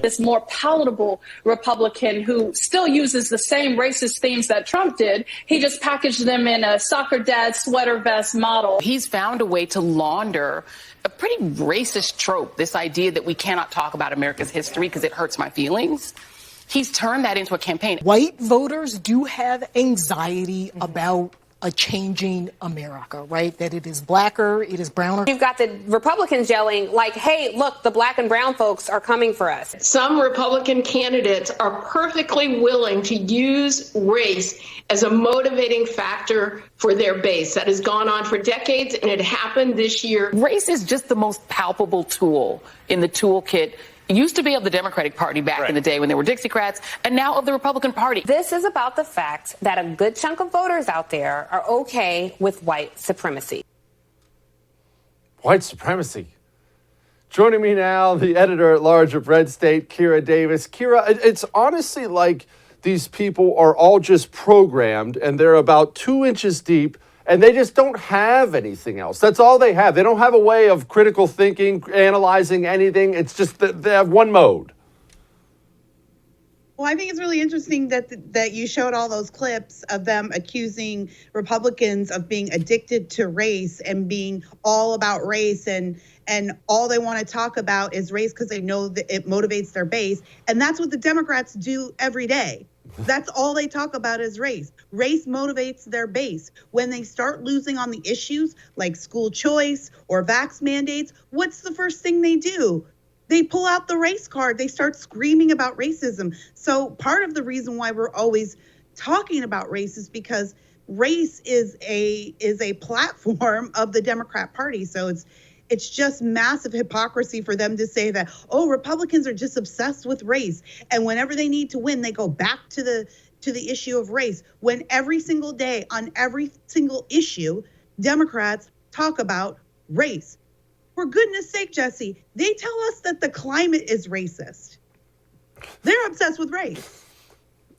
This more palatable Republican who still uses the same racist themes that Trump did. He just packaged them in a soccer dad sweater vest model. He's found a way to launder a pretty racist trope, this idea that we cannot talk about America's history because it hurts my feelings. He's turned that into a campaign. White voters do have anxiety about a changing America, right? That it is blacker, it is browner. You've got the Republicans yelling like, hey, look, the black and brown folks are coming for us. Some Republican candidates are perfectly willing to use race as a motivating factor for their base. That has gone on for decades, and it happened this year. Race is just the most palpable tool in the toolkit. It used to be of the Democratic Party back in the day when they were Dixiecrats, and now of the Republican Party. This is about the fact that a good chunk of voters out there are okay with white supremacy. White supremacy. Joining me now, the editor-at-large of RedState, Kira Davis. Kira, it's honestly like these people are all just programmed, and they're about 2 inches deep, and they just don't have anything else. That's all they have. They don't have a way of critical thinking, analyzing anything. It's just that they have one mode. Well, I think it's really interesting that you showed all those clips of them accusing Republicans of being addicted to race and being all about race, and all they want to talk about is race because they know that it motivates their base. And that's what the Democrats do every day. That's all they talk about is race. Race motivates their base. When they start losing on the issues like school choice or vax mandates, what's the first thing they do? They pull out the race card. They start screaming about racism. So part of the reason why we're always talking about race is because race is a platform of the Democrat Party. So it's just massive hypocrisy for them to say that, oh, Republicans are just obsessed with race. And whenever they need to win, they go back to the issue of race. When every single day on every single issue, Democrats talk about race. For goodness sake, Jesse, they tell us that the climate is racist. They're obsessed with race.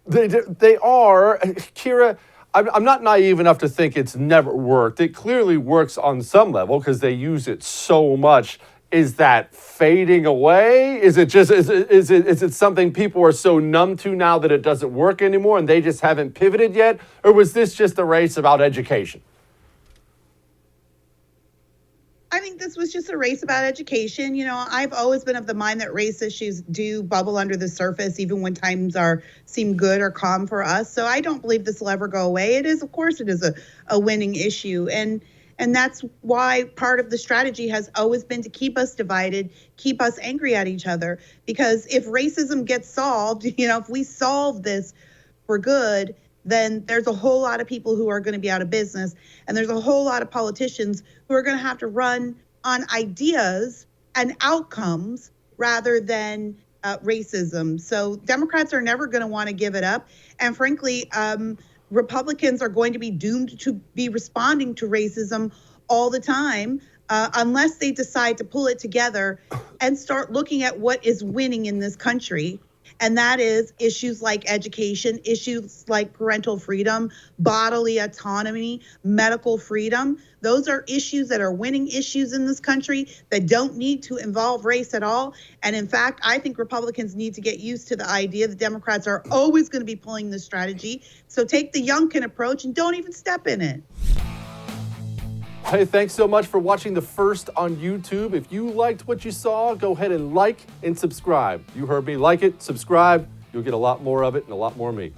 They are. Kira, I'm not naive enough to think it's never worked. It clearly works on some level because they use it so much. Is that fading away? Is it just is it something people are so numb to now that it doesn't work anymore and they just haven't pivoted yet? Or was this just a race about education? I think this was just a race about education. You know, I've always been of the mind that race issues do bubble under the surface, even when times seem good or calm for us. So I don't believe this will ever go away. It is, of course, it is a winning issue. And that's why part of the strategy has always been to keep us divided, keep us angry at each other. Because if racism gets solved, you know, if we solve this for good, then there's a whole lot of people who are going to be out of business. And there's a whole lot of politicians who are going to have to run on ideas and outcomes rather than racism. So Democrats are never going to want to give it up. And frankly, Republicans are going to be doomed to be responding to racism all the time unless they decide to pull it together and start looking at what is winning in this country. And that is issues like education, issues like parental freedom, bodily autonomy, medical freedom. Those are issues that are winning issues in this country that don't need to involve race at all. And in fact, I think Republicans need to get used to the idea that Democrats are always going to be pulling this strategy. So take the Youngkin approach and don't even step in it. Hey, thanks so much for watching The First on YouTube. If you liked what you saw, go ahead and like and subscribe. You heard me. Like it, subscribe. You'll get a lot more of it and a lot more of me.